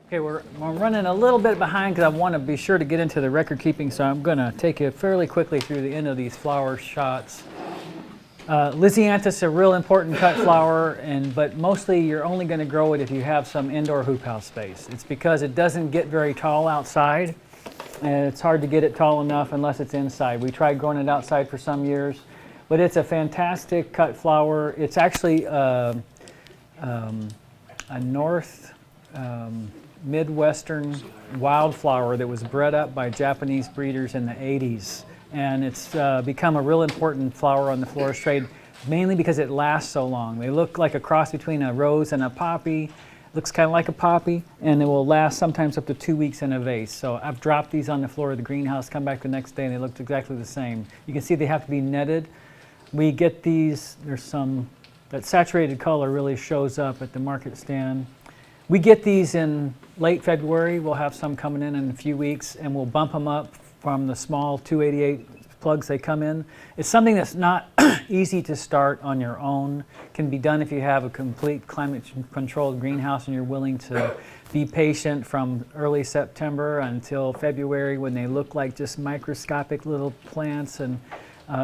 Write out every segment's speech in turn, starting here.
Okay, we're running a little bit behind because I want to be sure to get into the record keeping, so I'm going to take you fairly quickly through the end of these flower shots. Lysianthus is a real important cut flower, but mostly you're only going to grow it if you have some indoor hoop house space. It's because it doesn't get very tall outside, and it's hard to get it tall enough unless it's inside. We tried growing it outside for some years, but it's a fantastic cut flower. It's actually a north Midwestern wildflower that was bred up by Japanese breeders in the 80s. And it's become a real important flower on the florist trade, mainly because it lasts so long. They look like a cross between a rose and a poppy. Looks kind of like a poppy, and it will last sometimes up to 2 weeks in a vase. So I've dropped these on the floor of the greenhouse, come back the next day, and they looked exactly the same. You can see they have to be netted. We get these, that saturated color really shows up at the market stand. We get these in late February. We'll have some coming in a few weeks, and we'll bump them up from the small 288 plugs they come in. It's something that's not easy to start on your own. Can be done if you have a complete climate-controlled greenhouse and you're willing to be patient from early September until February when they look like just microscopic little plants. And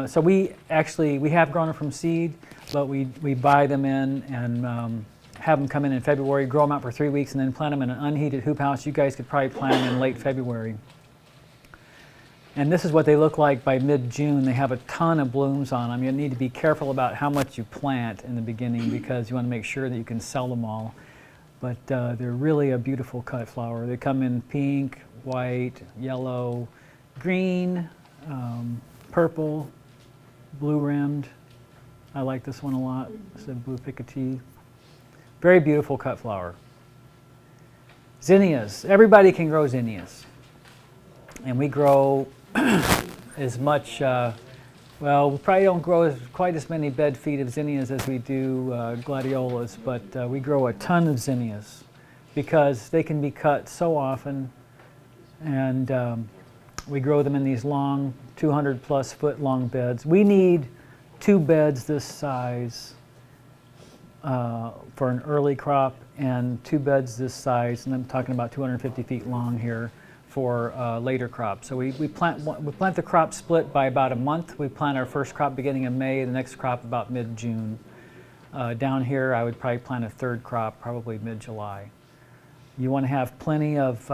so we have grown them from seed, but we buy them in and have them come in February, grow them out for 3 weeks, and then plant them in an unheated hoop house. You guys could probably plant them in late February. And this is what they look like by mid-June. They have a ton of blooms on them. You need to be careful about how much you plant in the beginning because you want to make sure that you can sell them all. But they're really a beautiful cut flower. They come in pink, white, yellow, green, purple, blue-rimmed. I like this one a lot. It's a blue picotee. Very beautiful cut flower. Zinnias. Everybody can grow zinnias. And we grow as much, well, we probably don't grow quite as many bed feet of zinnias as we do gladiolas, but we grow a ton of zinnias because they can be cut so often. And we grow them in these long, 200 plus foot long beds. We need 2 beds this size for an early crop and 2 beds this size, and I'm talking about 250 feet long here for later crops. So we plant the crop split by about a month. We plant our first crop beginning of May, the next crop about mid-June. Down here I would probably plant a 3rd crop probably mid-July. You want to have plenty of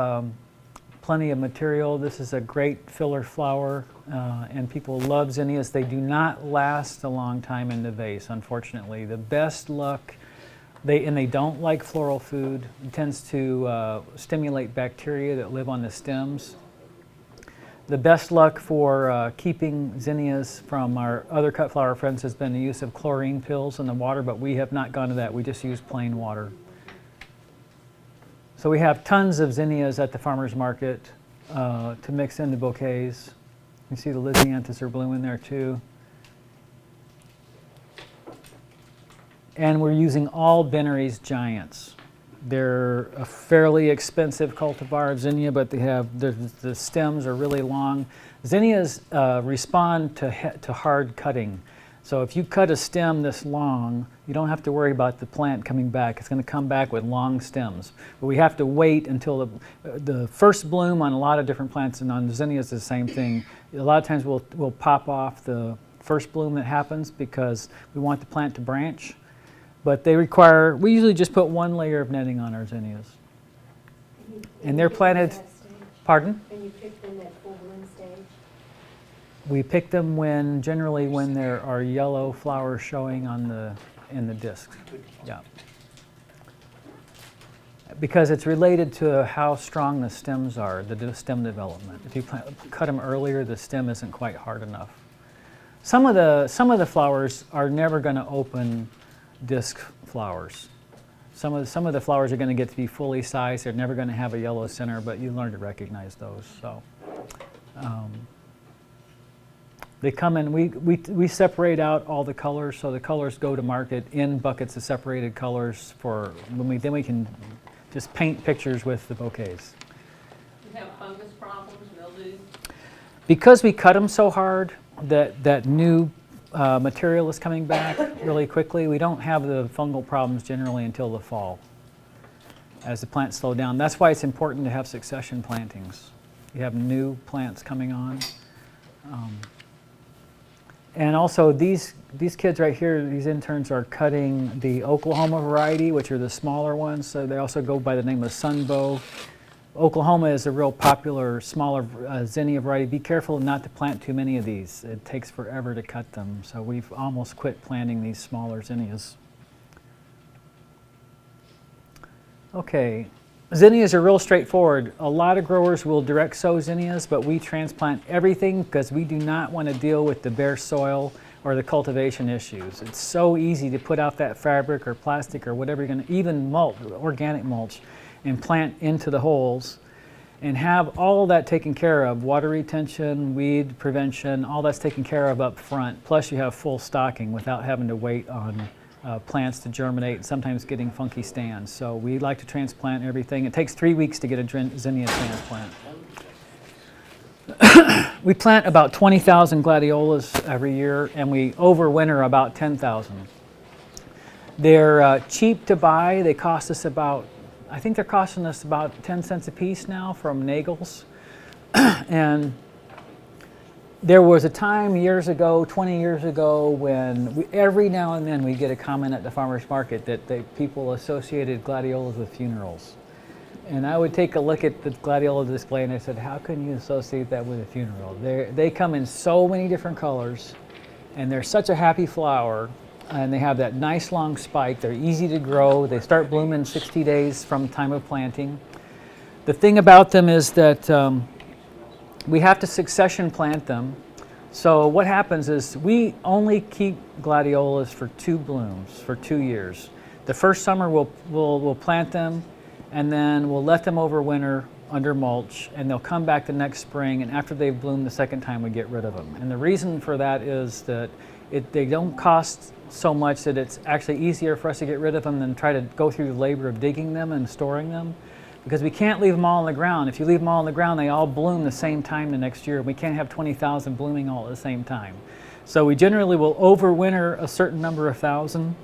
material. This is a great filler flower and people love zinnias. They do not last a long time in the vase, unfortunately. The best luck, they don't like floral food. It tends to stimulate bacteria that live on the stems. The best luck for keeping zinnias from our other cut flower friends has been the use of chlorine pills in the water, but we have not gone to that. We just use plain water. So we have tons of zinnias at the farmer's market to mix into bouquets. You see the Lysianthus are blooming there too. And we're using all Bennery's Giants. They're a fairly expensive cultivar of zinnia, but the stems are really long. Zinnias respond to hard cutting. So if you cut a stem this long, you don't have to worry about the plant coming back. It's going to come back with long stems. But we have to wait until the first bloom on a lot of different plants, and on the zinnias is the same thing. A lot of times we'll pop off the first bloom that happens because we want the plant to branch. But we usually just put 1 layer of netting on our zinnias. And they're planted, pardon? And you pick them at full bloom stage? We pick them generally when there are yellow flowers showing in the discs. Yeah. Because it's related to how strong the stems are, the stem development. If you cut them earlier, the stem isn't quite hard enough. Some of the flowers are never going to open disc flowers. Some of the flowers are going to get to be fully sized. They're never going to have a yellow center, but you learn to recognize those. So they come in. We separate out all the colors, so the colors go to market in buckets of separated colors for then we can just paint pictures with the bouquets. You have fungus problems, mildew? Because we cut them so hard that new material is coming back really quickly, we don't have the fungal problems generally until the fall. as the plants slow down. That's why it's important to have succession plantings. You have new plants coming on. And also these kids right here, these interns are cutting the Oklahoma variety, which are the smaller ones. So they also go by the name of Sunbow. Oklahoma is a real popular, smaller zinnia variety. Be careful not to plant too many of these. It takes forever to cut them. So we've almost quit planting these smaller zinnias. Okay, zinnias are real straightforward. A lot of growers will direct sow zinnias, but we transplant everything because we do not want to deal with the bare soil or the cultivation issues. It's so easy to put out that fabric or plastic or whatever you're going to, even mulch, organic mulch, and plant into the holes and have all of that taken care of. Water retention, weed prevention, all that's taken care of up front. Plus you have full stocking without having to wait on plants to germinate and sometimes getting funky stands. So we like to transplant everything. It takes 3 weeks to get a zinnia transplant. We plant about 20,000 gladiolas every year, and we overwinter about 10,000. They're cheap to buy. They cost us about, I think they're costing us about 10 cents a piece now from Nagel's. And there was a time years ago, 20 years ago, when every now and then we get a comment at the farmer's market that people associated gladiolas with funerals. And I would take a look at the gladiola display and I said, how can you associate that with a funeral? They come in so many different colors and they're such a happy flower, and they have that nice long spike. They're easy to grow. They start blooming 60 days from time of planting. The thing about them is that we have to succession plant them. So what happens is we only keep gladiolas for 2 blooms for 2 years. The first summer we'll plant them, and then we'll let them overwinter under mulch, and they'll come back the next spring, and after they've bloomed the second time we get rid of them. And the reason for that is that they don't cost so much that it's actually easier for us to get rid of them than try to go through the labor of digging them and storing them. Because we can't leave them all on the ground. If you leave them all on the ground, they all bloom the same time the next year. We can't have 20,000 blooming all at the same time. So we generally will overwinter a certain number of thousand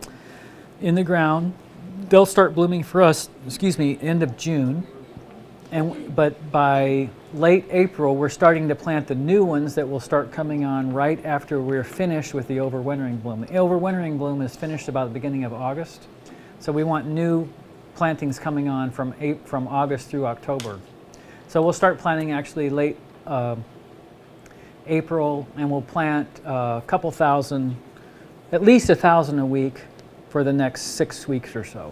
in the ground. They'll start blooming for us, end of June. But by late April, we're starting to plant the new ones that will start coming on right after we're finished with the overwintering bloom. The overwintering bloom is finished about the beginning of August. So we want new plantings coming on from August through October. So we'll start planting actually late April, and we'll plant a couple thousand, at least 1,000 a week for the next 6 weeks or so.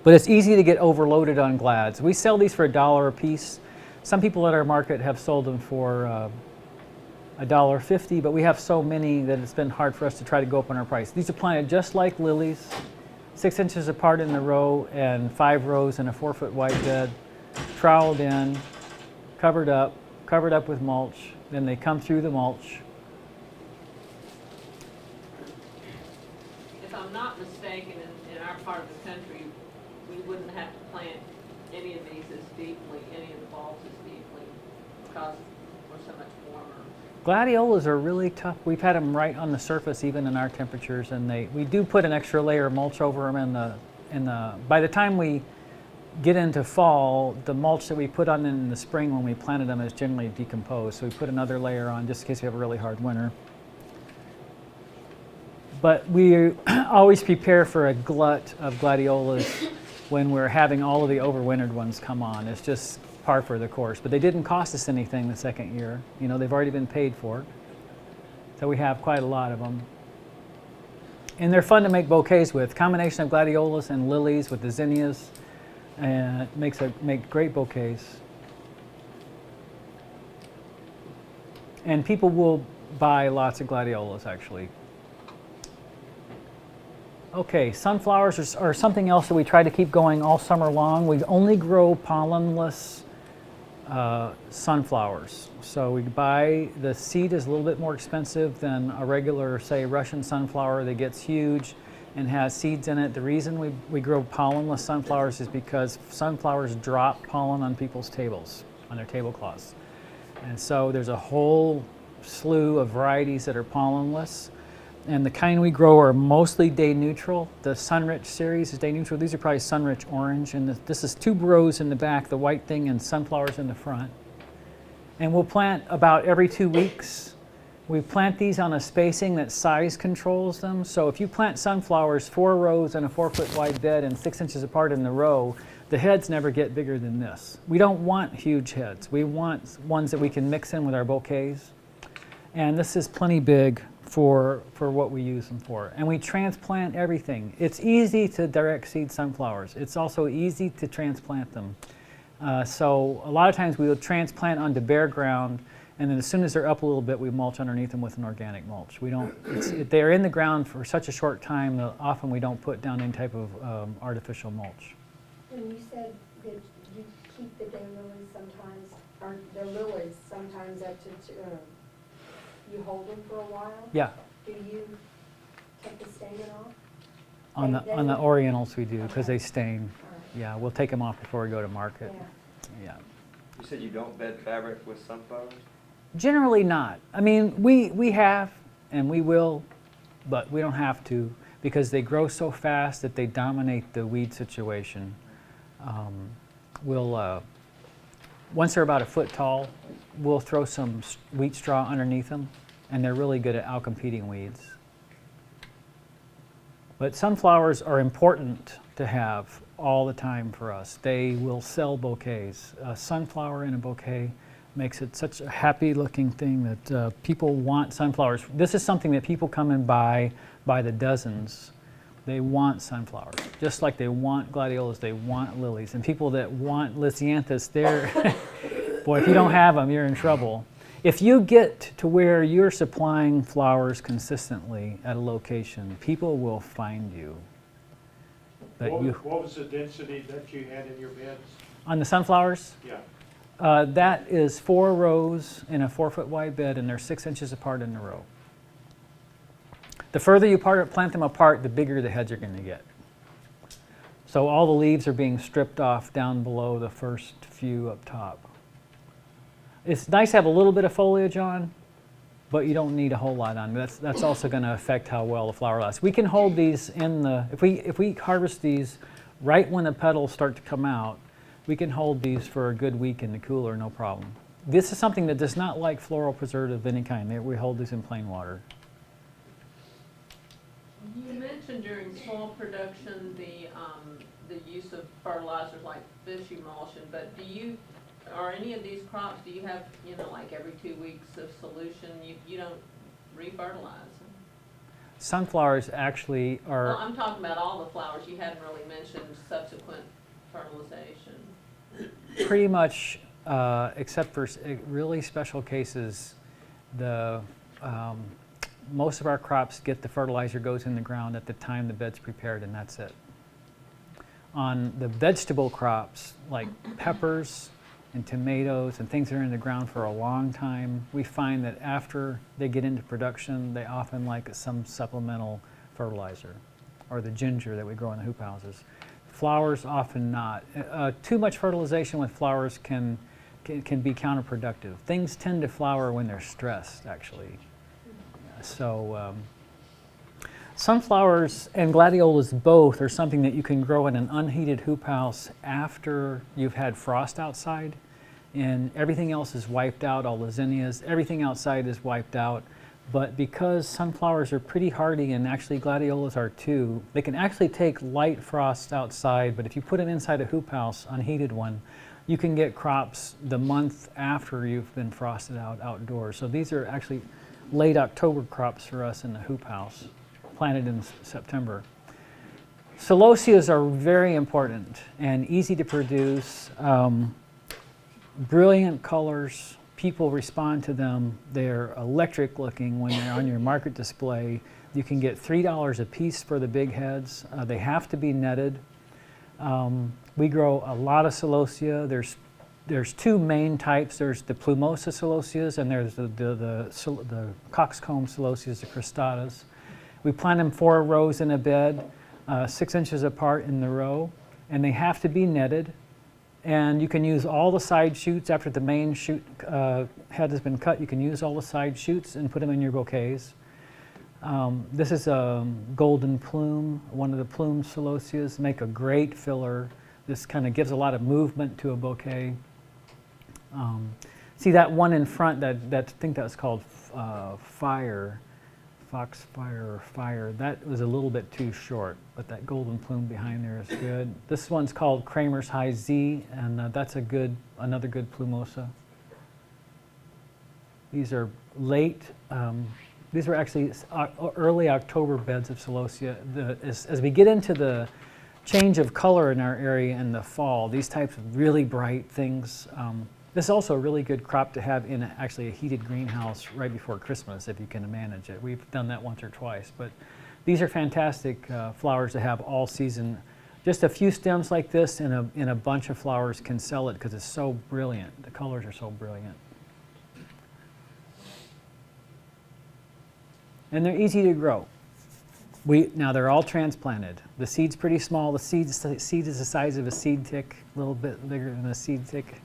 But it's easy to get overloaded on glads. We sell these for $1 a piece. Some people at our market have sold them for $1.50, but we have so many that it's been hard for us to try to go up on our price. These are planted just like lilies, 6 inches apart in the row and 5 rows in a 4-foot wide bed, troweled in, covered up with mulch. Then they come through the mulch. If I'm not mistaken, in our part of the country, we wouldn't have to plant any of these as deeply, any of the bulbs as deeply, because we're so much warmer. Gladiolas are really tough. We've had them right on the surface even in our temperatures, and we do put an extra layer of mulch over them by the time we get into fall, the mulch that we put on in the spring when we planted them is generally decomposed. So we put another layer on just in case we have a really hard winter. But we always prepare for a glut of gladiolas when we're having all of the overwintered ones come on. It's just par for the course. But they didn't cost us anything the second year. You know, they've already been paid for. So we have quite a lot of them. And they're fun to make bouquets with. Combination of gladiolas and lilies with the zinnias, and it make great bouquets. And people will buy lots of gladiolas actually. Okay, sunflowers are something else that we try to keep going all summer long. We only grow pollenless sunflowers. So we buy, the seed is a little bit more expensive than a regular, say, Russian sunflower that gets huge and has seeds in it. The reason we grow pollenless sunflowers is because sunflowers drop pollen on people's tables, on their tablecloths. And so there's a whole slew of varieties that are pollenless. And the kind we grow are mostly day neutral. The Sunrich series is day neutral. These are probably Sunrich orange. And this is tuberose in the back, the white thing, and sunflowers in the front. And we'll plant about every 2 weeks. We plant these on a spacing that size controls them. So if you plant sunflowers 4 rows in a 4-foot wide bed and 6 inches apart in the row, the heads never get bigger than this. We don't want huge heads. We want ones that we can mix in with our bouquets. And this is plenty big for what we use them for. And we transplant everything. It's easy to direct seed sunflowers. It's also easy to transplant them. So a lot of times we will transplant onto bare ground, and then as soon as they're up a little bit, we mulch underneath them with an organic mulch. We don't, they're in the ground for such a short time that often we don't put down any type of artificial mulch. When you said that you keep the daylilies sometimes, or the lilies sometimes you hold them for a while? Yeah, Do you take the stamen off? on the Orientals we do because they stain. All right. Yeah, we'll take them off before we go to market. Yeah. Yeah. You said you don't bed fabric with sunflowers? Generally not. I mean, we have and we will, but we don't have to because they grow so fast that they dominate the weed situation. Once they're about a foot tall, we'll throw some wheat straw underneath them, and they're really good at outcompeting weeds. But sunflowers are important to have all the time for us. They will sell bouquets. A sunflower in a bouquet makes it such a happy looking thing that people want sunflowers. This is something that people come and buy by the dozens. They want sunflowers, just like they want gladiolas, they want lilies. And people that want lisianthus, they're, boy, if you don't have them, you're in trouble. If you get to where you're supplying flowers consistently at a location, people will find you. But What was the density that you had in your beds? on the sunflowers, Yeah. that is 4 rows in a 4-foot wide bed, and they're 6 inches apart in the row. The further you plant them apart, the bigger the heads are going to get. So all the leaves are being stripped off down below the first few up top. It's nice to have a little bit of foliage on, but you don't need a whole lot on. That's also going to affect how well the flower lasts. We can hold these in the, if we harvest these right when the petals start to come out, we can hold these for a good week in the cooler, no problem. This is something that does not like floral preservative of any kind. We hold these in plain water. You mentioned during soil production the use of fertilizers like fish emulsion, but are any of these crops, do you have, like every 2 weeks of solution, you don't refertilize them? Sunflowers actually are... Well, I'm talking about all the flowers. You hadn't really mentioned subsequent fertilization. Pretty much, except for really special cases, most of our crops get the fertilizer goes in the ground at the time the bed's prepared, and that's it. On the vegetable crops, like peppers and tomatoes and things that are in the ground for a long time, we find that after they get into production, they often like some supplemental fertilizer, or the ginger that we grow in the hoop houses. Flowers, often not. Too much fertilization with flowers can be counterproductive. Things tend to flower when they're stressed, actually. So sunflowers and gladiolas both are something that you can grow in an unheated hoop house after you've had frost outside, and everything else is wiped out, all the zinnias, everything outside is wiped out. But because sunflowers are pretty hardy, and actually gladiolas are too, they can actually take light frost outside, but if you put them inside a hoop house, unheated one, you can get crops the month after you've been frosted out outdoors. So these are actually late October crops for us in the hoop house, planted in September. Celosias are very important and easy to produce. Brilliant colors. People respond to them. They're electric looking when they're on your market display. You can get $3 a piece for the big heads. They have to be netted. We grow a lot of celosia. There's 2 main types. There's the plumosa celosias, and there's the coxcomb celosias, the cristatas. We plant them 4 rows in a bed, 6 inches apart in the row, and they have to be netted. And you can use all the side shoots after the main shoot head has been cut. You can use all the side shoots and put them in your bouquets. This is a golden plume. One of the plume celosias make a great filler. This kind of gives a lot of movement to a bouquet. See that one in front, that I think that's called Fire, Foxfire or Fire. That was a little bit too short, but that golden plume behind there is good. This one's called Kramer's High Z, and that's another good plumosa. These are late. These are actually early October beds of celosia. As we get into the change of color in our area in the fall, these types of really bright things. This is also a really good crop to have in actually a heated greenhouse right before Christmas, if you can manage it. We've done that once or twice, but these are fantastic flowers to have all season. Just a few stems like this in a bunch of flowers can sell it because it's so brilliant. The colors are so brilliant. And they're easy to grow. Now they're all transplanted. The seed's pretty small. The seed is the size of a seed tick, a little bit bigger than a seed tick.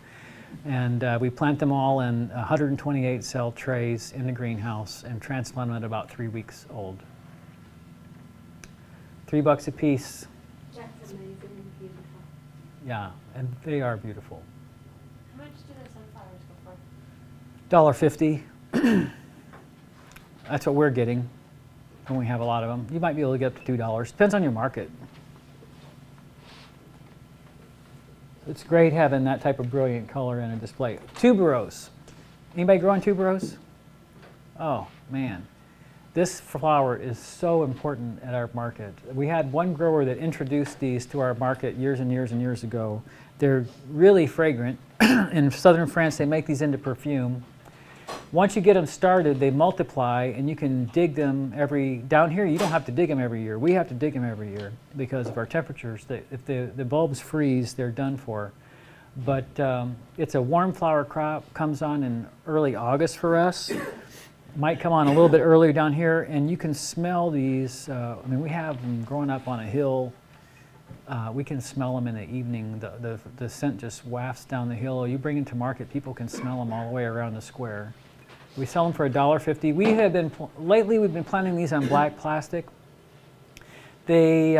And we plant them all in 128 cell trays in the greenhouse and transplant them at about 3 weeks old. $3 a piece. That's amazing and beautiful. Yeah, and they are beautiful. How much do the sunflowers go for? $1.50. That's what we're getting when we have a lot of them. You might be able to get up to $2. Depends on your market. It's great having that type of brilliant color in a display. Tuberose. Anybody growing tuberose? Oh, man. This flower is so important at our market. We had one grower that introduced these to our market years and years and years ago. They're really fragrant. In southern France, they make these into perfume. Once you get them started, they multiply, and you can dig them down here, you don't have to dig them every year. We have to dig them every year because of our temperatures. If the bulbs freeze, they're done for. But it's a warm flower crop, comes on in early August for us. Might come on a little bit earlier down here, and you can smell these. I mean, we have them growing up on a hill. We can smell them in the evening. The scent just wafts down the hill. You bring them to market, people can smell them all the way around the square. We sell them for $1.50. We have been lately. We've been planting these on black plastic. They,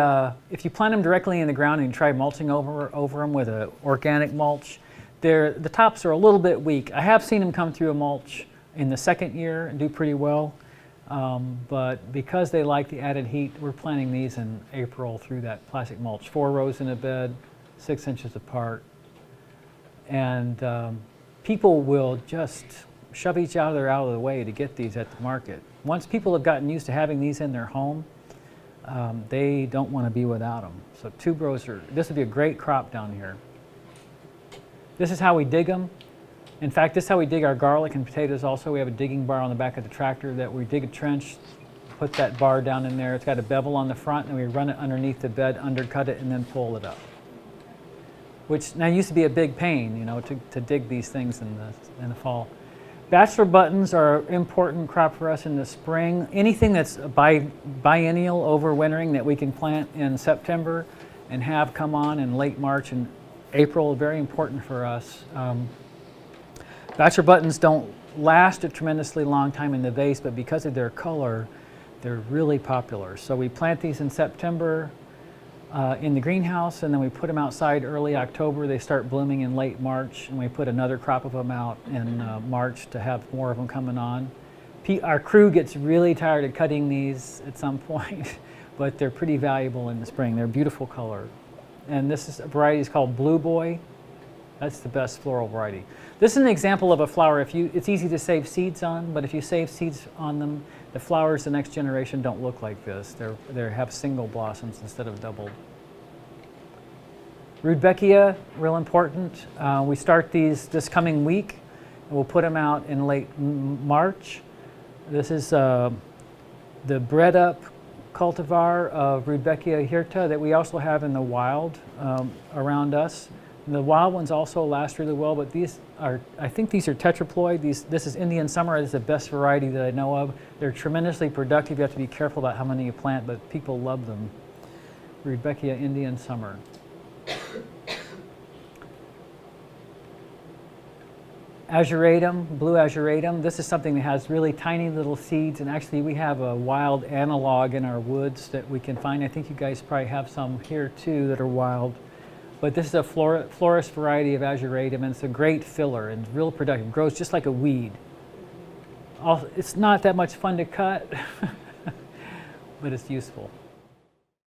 if you plant them directly in the ground and you try mulching over them with an organic mulch, the tops are a little bit weak. I have seen them come through a mulch in the second year and do pretty well. But because they like the added heat, we're planting these in April through that plastic mulch. 4 rows in a bed, 6 inches apart. And people will just shove each other out of the way to get these at the market. Once people have gotten used to having these in their home, they don't want to be without them. So tuberose this would be a great crop down here. This is how we dig them. In fact, this is how we dig our garlic and potatoes also. We have a digging bar on the back of the tractor that we dig a trench, put that bar down in there. It's got a bevel on the front, and we run it underneath the bed, undercut it, and then pull it up. Which now used to be a big pain, you know, to dig these things in the fall. Bachelor buttons are an important crop for us in the spring. Anything that's biennial, overwintering, that we can plant in September and have come on in late March and April, very important for us. Bachelor buttons don't last a tremendously long time in the vase, but because of their color, they're really popular. So we plant these in September in the greenhouse, and then we put them outside early October. They start blooming in late March, and we put another crop of them out in March to have more of them coming on. Our crew gets really tired of cutting these at some point, but they're pretty valuable in the spring. They're a beautiful color. And this is a variety is called Blue Boy. That's the best floral variety. This is an example of a flower. It's easy to save seeds on, but if you save seeds on them, the flowers the next generation don't look like this. They have single blossoms instead of double. Rudbeckia, real important. We start these this coming week, and we'll put them out in late March. This is the bred up cultivar of Rudbeckia hirta that we also have in the wild around us. And the wild ones also last really well, but I think these are tetraploid. This is Indian Summer. This is the best variety that I know of. They're tremendously productive. You have to be careful about how many you plant, but people love them. Rudbeckia Indian Summer. Azuratum, blue azuratum. This is something that has really tiny little seeds, and actually we have a wild analog in our woods that we can find. I think you guys probably have some here too that are wild. But this is a florist variety of azuratum, and it's a great filler and real productive. It grows just like a weed. It's not that much fun to cut, but it's useful.